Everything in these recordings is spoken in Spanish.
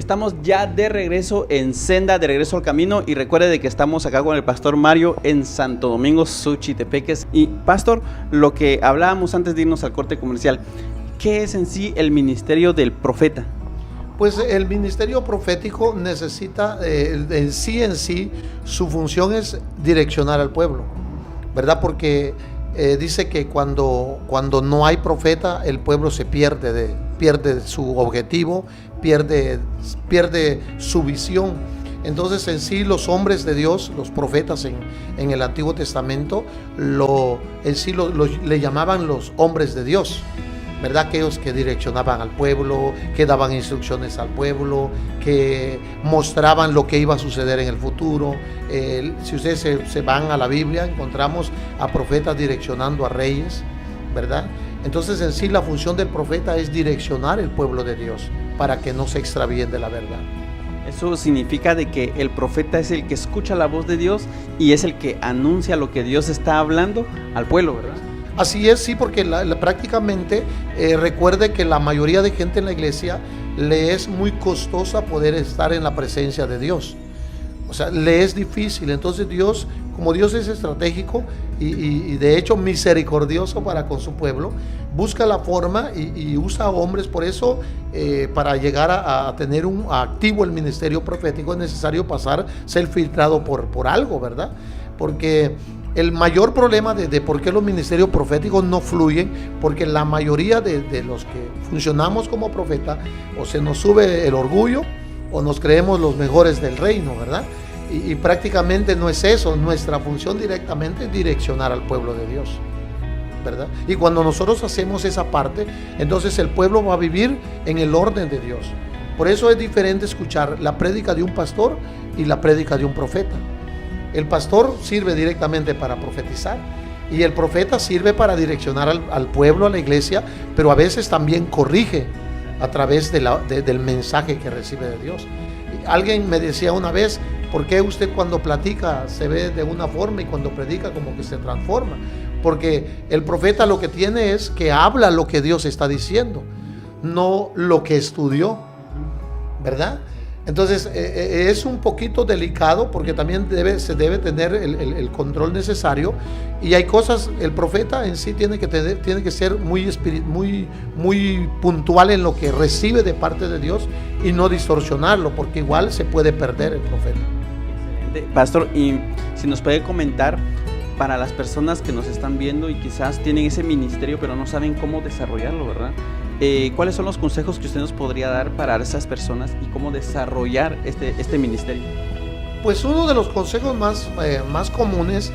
estamos ya de regreso en Senda, de regreso al camino, y recuerde de que estamos acá con el pastor Mario en Santo Domingo, Xochitepeques. Y pastor, lo que hablábamos antes de irnos al corte comercial, ¿qué es en sí el ministerio del profeta? Pues el ministerio profético necesita, en sí, su función es direccionar al pueblo, ¿verdad? Porque dice que cuando no hay profeta, el pueblo se pierde su objetivo, pierde su visión. Entonces en sí los hombres de Dios, los profetas en el Antiguo Testamento, le llamaban los hombres de Dios, ¿verdad? Aquellos que direccionaban al pueblo, que daban instrucciones al pueblo, que mostraban lo que iba a suceder en el futuro. Si ustedes se van a la Biblia, encontramos a profetas direccionando a reyes, ¿verdad? Entonces en sí la función del profeta es direccionar el pueblo de Dios para que no se extravíen de la verdad. Eso significa de que el profeta es el que escucha la voz de Dios y es el que anuncia lo que Dios está hablando al pueblo, ¿verdad? Así es, sí, porque prácticamente recuerde que la mayoría de gente en la iglesia le es muy costosa poder estar en la presencia de Dios. O sea, le es difícil. Entonces Dios, como Dios es estratégico y de hecho misericordioso para con su pueblo, busca la forma y usa hombres. Por eso para llegar a tener activo el ministerio profético es necesario ser filtrado por algo, ¿verdad? Porque el mayor problema de por qué los ministerios proféticos no fluyen, porque la mayoría de los que funcionamos como profeta, o se nos sube el orgullo, o nos creemos los mejores del reino, ¿verdad? Y prácticamente no es eso. Nuestra función directamente es direccionar al pueblo de Dios, ¿verdad? Y cuando nosotros hacemos esa parte, entonces el pueblo va a vivir en el orden de Dios. Por eso es diferente escuchar la prédica de un pastor y la prédica de un profeta. El pastor sirve directamente para profetizar y el profeta sirve para direccionar al pueblo, a la iglesia, pero a veces también corrige a través del mensaje que recibe de Dios. Alguien me decía una vez, ¿por qué usted cuando platica se ve de una forma y cuando predica como que se transforma? Porque el profeta lo que tiene es que habla lo que Dios está diciendo, no lo que estudió, ¿verdad? Entonces es un poquito delicado porque también se debe tener el control necesario, y hay cosas, el profeta en sí tiene que ser muy puntual en lo que recibe de parte de Dios y no distorsionarlo, porque igual se puede perder el profeta. Excelente. Pastor, y si nos puede comentar para las personas que nos están viendo y quizás tienen ese ministerio pero no saben cómo desarrollarlo, ¿verdad? ¿Cuáles son los consejos que usted nos podría dar para esas personas y cómo desarrollar este ministerio? Pues uno de los consejos más comunes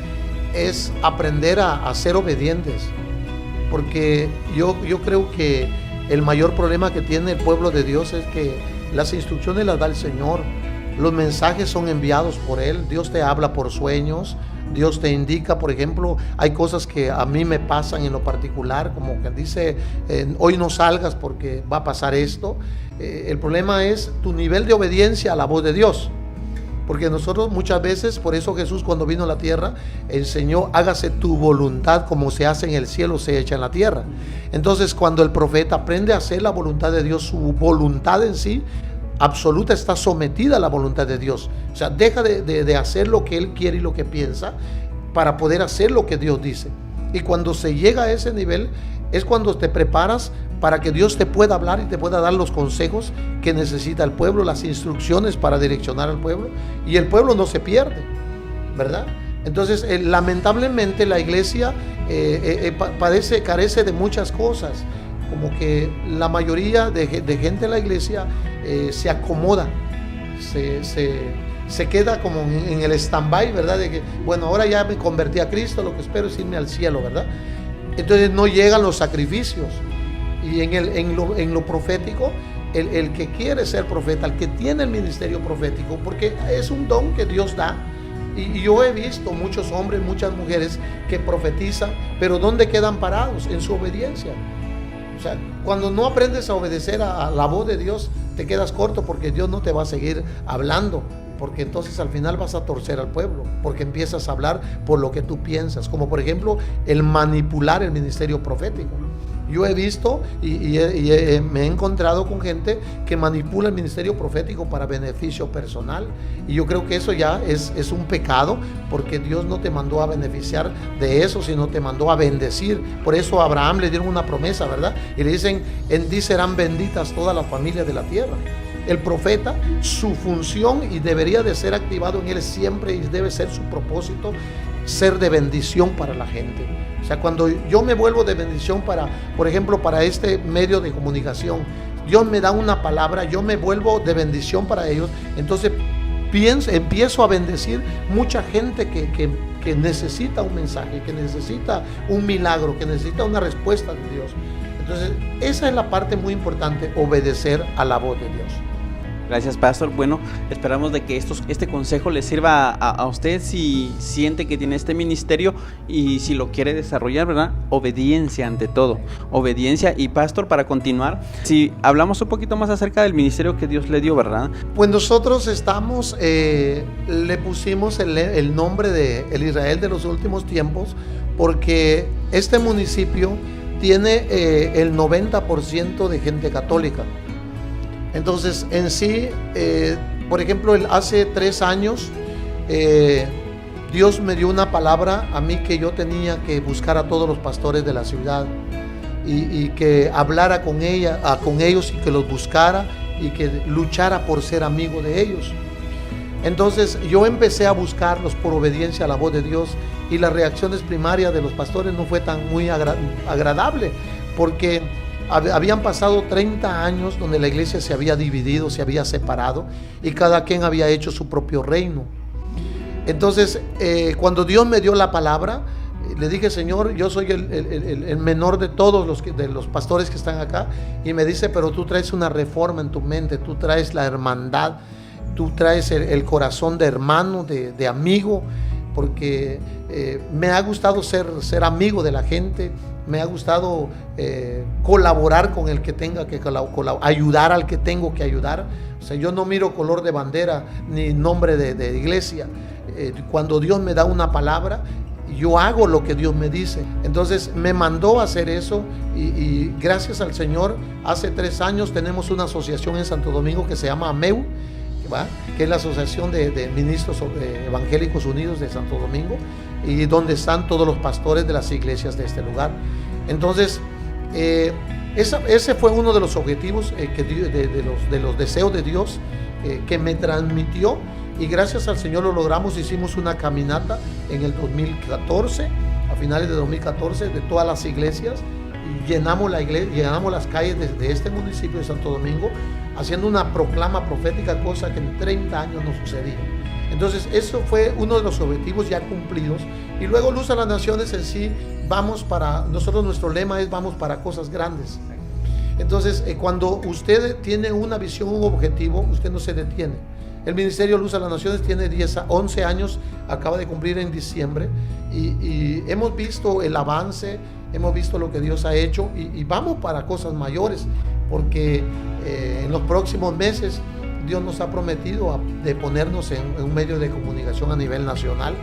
es aprender a ser obedientes, porque yo creo que el mayor problema que tiene el pueblo de Dios es que las instrucciones las da el Señor, los mensajes son enviados por Él, Dios te habla por sueños, Dios te indica. Por ejemplo, hay cosas que a mí me pasan en lo particular, como que dice, hoy no salgas porque va a pasar esto. El problema es tu nivel de obediencia a la voz de Dios, porque nosotros muchas veces, por eso Jesús cuando vino a la tierra enseñó, hágase tu voluntad como se hace en el cielo, se echa en la tierra. Entonces cuando el profeta aprende a hacer la voluntad de Dios, su voluntad en sí absoluta está sometida a la voluntad de Dios. O sea, deja de hacer lo que él quiere y lo que piensa para poder hacer lo que Dios dice. Y cuando se llega a ese nivel es cuando te preparas para que Dios te pueda hablar y te pueda dar los consejos que necesita el pueblo, las instrucciones para direccionar al pueblo, y el pueblo no se pierde, ¿verdad? Entonces lamentablemente la iglesia carece de muchas cosas, como que la mayoría de gente en la iglesia se acomoda, se queda como en el stand-by, ¿verdad? De que, bueno, ahora ya me convertí a Cristo, lo que espero es irme al cielo, ¿verdad? Entonces no llegan los sacrificios. Y en lo profético, el que quiere ser profeta, el que tiene el ministerio profético, porque es un don que Dios da. Y yo he visto muchos hombres, muchas mujeres que profetizan, pero ¿dónde quedan parados? En su obediencia. O sea, cuando no aprendes a obedecer a la voz de Dios, te quedas corto, porque Dios no te va a seguir hablando, porque entonces al final vas a torcer al pueblo, porque empiezas a hablar por lo que tú piensas, como por ejemplo el manipular el ministerio profético. Yo he visto me he encontrado con gente que manipula el ministerio profético para beneficio personal, y yo creo que eso ya es un pecado, porque Dios no te mandó a beneficiar de eso, sino te mandó a bendecir. Por eso a Abraham le dieron una promesa, ¿verdad? Y le dicen: en ti serán benditas todas las familias de la tierra. El profeta, su función, y debería de ser activado en él siempre, y debe ser su propósito, ser de bendición para la gente. O sea, cuando yo me vuelvo de bendición para, por ejemplo, para este medio de comunicación, Dios me da una palabra, yo me vuelvo de bendición para ellos, entonces empiezo a bendecir mucha gente que necesita un mensaje, que necesita un milagro, que necesita una respuesta de Dios. Entonces, esa es la parte muy importante, obedecer a la voz de Dios. Gracias, pastor. Bueno, esperamos de que este consejo le sirva a usted si siente que tiene este ministerio y si lo quiere desarrollar, ¿verdad? Obediencia ante todo, obediencia. Y pastor, para continuar, si hablamos un poquito más acerca del ministerio que Dios le dio, ¿verdad? Pues nosotros le pusimos el nombre de el Israel de los últimos tiempos, porque este municipio tiene el 90% de gente católica. Entonces, en sí, por ejemplo, hace 3 años, Dios me dio una palabra a mí, que yo tenía que buscar a todos los pastores de la ciudad y que hablara con ellos, y que los buscara y que luchara por ser amigo de ellos. Entonces, yo empecé a buscarlos por obediencia a la voz de Dios, y las reacciones primarias de los pastores no fue tan muy agradable, porque habían pasado 30 años donde la iglesia se había dividido, se había separado, y cada quien había hecho su propio reino. Entonces, cuando Dios me dio la palabra, le dije: Señor, yo soy el menor de todos los pastores que están acá. Y me dice: pero tú traes una reforma en tu mente, tú traes la hermandad, tú traes el corazón de hermano, de amigo, porque me ha gustado ser amigo de la gente. Me ha gustado colaborar con el que tenga que ayudar al que tengo que ayudar. O sea, yo no miro color de bandera ni nombre de iglesia. Cuando Dios me da una palabra, yo hago lo que Dios me dice. Entonces me mandó a hacer eso, y gracias al Señor, hace 3 años tenemos una asociación en Santo Domingo que se llama AMEU, que es la Asociación de Ministros Evangélicos Unidos de Santo Domingo, y donde están todos los pastores de las iglesias de este lugar. Entonces, ese fue uno de los objetivos, de los deseos de Dios que me transmitió, y gracias al Señor lo logramos. Hicimos una caminata en el 2014, a finales de 2014, de todas las iglesias, y llenamos las calles de este municipio de Santo Domingo, haciendo una proclama profética, cosa que en 30 años no sucedía. Entonces, eso fue uno de los objetivos ya cumplidos. Y luego Luz a las Naciones en sí, nosotros nuestro lema es: vamos para cosas grandes. Entonces, cuando usted tiene una visión, un objetivo, usted no se detiene. El Ministerio Luz a las Naciones tiene 11 años, acaba de cumplir en diciembre, y hemos visto el avance, hemos visto lo que Dios ha hecho, y vamos para cosas mayores, porque en los próximos meses Dios nos ha prometido de ponernos en un medio de comunicación a nivel nacional,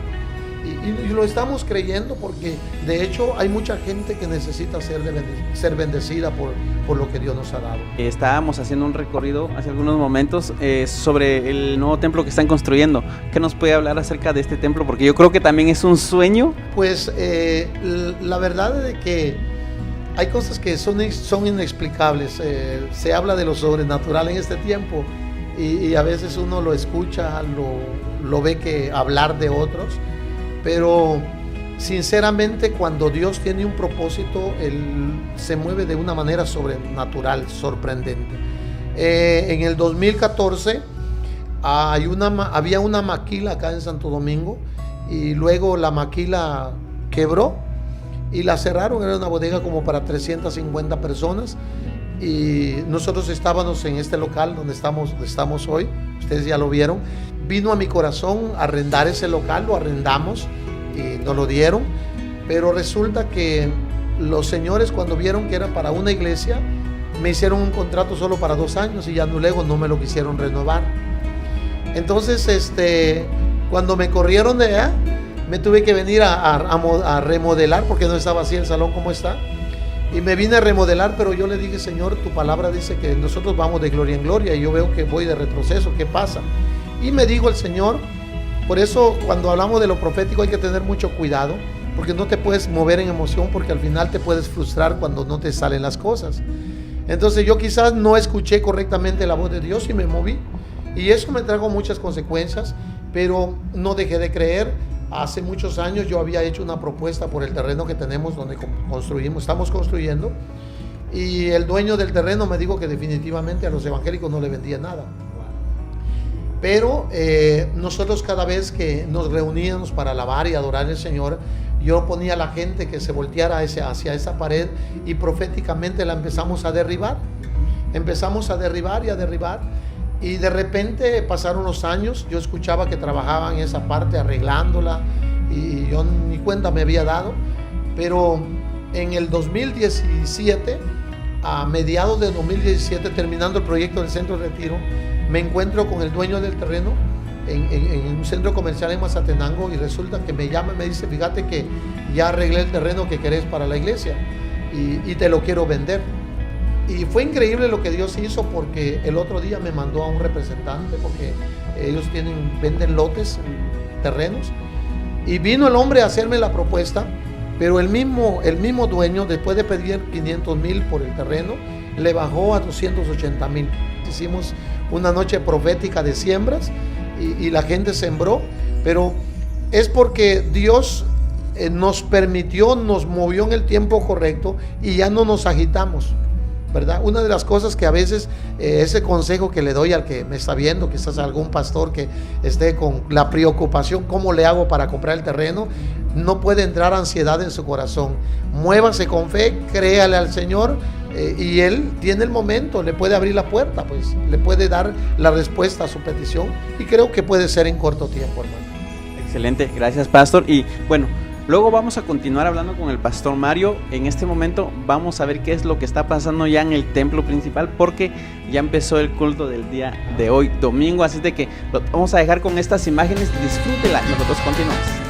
y lo estamos creyendo, porque de hecho hay mucha gente que necesita ser bendecida por lo que Dios nos ha dado. Estábamos haciendo un recorrido hace algunos momentos sobre el nuevo templo que están construyendo. ¿Qué nos puede hablar acerca de este templo? Porque yo creo que también es un sueño. Pues la verdad es de que hay cosas que son inexplicables. Se habla de lo sobrenatural en este tiempo, y a veces uno lo escucha, lo ve que hablar de otros, pero sinceramente, cuando Dios tiene un propósito, Él se mueve de una manera sobrenatural, sorprendente. En el 2014 había una maquila acá en Santo Domingo, y luego la maquila quebró y la cerraron. Era una bodega como para 350 personas, y nosotros estábamos en este local donde estamos hoy. Ustedes ya lo vieron. Vino a mi corazón arrendar ese local, lo arrendamos y nos lo dieron, pero resulta que los señores, cuando vieron que era para una iglesia, me hicieron un contrato solo para 2 años, y ya luego no me lo quisieron renovar. Entonces, cuando me corrieron de allá, me tuve que venir a remodelar, porque no estaba así el salón como está. Y me vine a remodelar, pero yo le dije, Señor, tu palabra dice que nosotros vamos de gloria en gloria, y yo veo que voy de retroceso, ¿qué pasa? Y me dijo el Señor, por eso cuando hablamos de lo profético hay que tener mucho cuidado, porque no te puedes mover en emoción, porque al final te puedes frustrar cuando no te salen las cosas. Entonces yo quizás no escuché correctamente la voz de Dios y me moví, y eso me trajo muchas consecuencias, pero no dejé de creer. Hace muchos años yo había hecho una propuesta por el terreno que tenemos donde estamos construyendo, y el dueño del terreno me dijo que definitivamente a los evangélicos no le vendía nada. Pero nosotros cada vez que nos reuníamos para alabar y adorar al Señor, yo ponía a la gente que se volteara hacia esa pared, y proféticamente la empezamos a derribar. Empezamos a derribar y a derribar. Y de repente pasaron los años, yo escuchaba que trabajaban en esa parte arreglándola, y yo ni cuenta me había dado. Pero en el 2017, a mediados de 2017, terminando el proyecto del centro de retiro, me encuentro con el dueño del terreno en un centro comercial en Mazatenango, y resulta que me llama y me dice, fíjate que ya arreglé el terreno que querés para la iglesia, y te lo quiero vender. Y fue increíble lo que Dios hizo, porque el otro día me mandó a un representante, porque ellos venden lotes, terrenos, y vino el hombre a hacerme la propuesta, pero el mismo dueño, después de pedir 500,000 por el terreno, le bajó a 280,000. Hicimos una noche profética de siembras, y la gente sembró, pero es porque Dios nos permitió, nos movió en el tiempo correcto, y ya no nos agitamos, ¿verdad? Una de las cosas que a veces, ese consejo que le doy al que me está viendo, quizás algún pastor que esté con la preocupación, ¿cómo le hago para comprar el terreno? No puede entrar ansiedad en su corazón. Muévase con fe, créale al Señor, y Él tiene el momento, le puede abrir la puerta, pues le puede dar la respuesta a su petición, y creo que puede ser en corto tiempo, hermano. Excelente, gracias, pastor. Y bueno, luego vamos a continuar hablando con el pastor Mario. En este momento vamos a ver qué es lo que está pasando ya en el templo principal, porque ya empezó el culto del día de hoy, domingo. Así de que lo vamos a dejar con estas imágenes. Disfrútela y nosotros continuamos.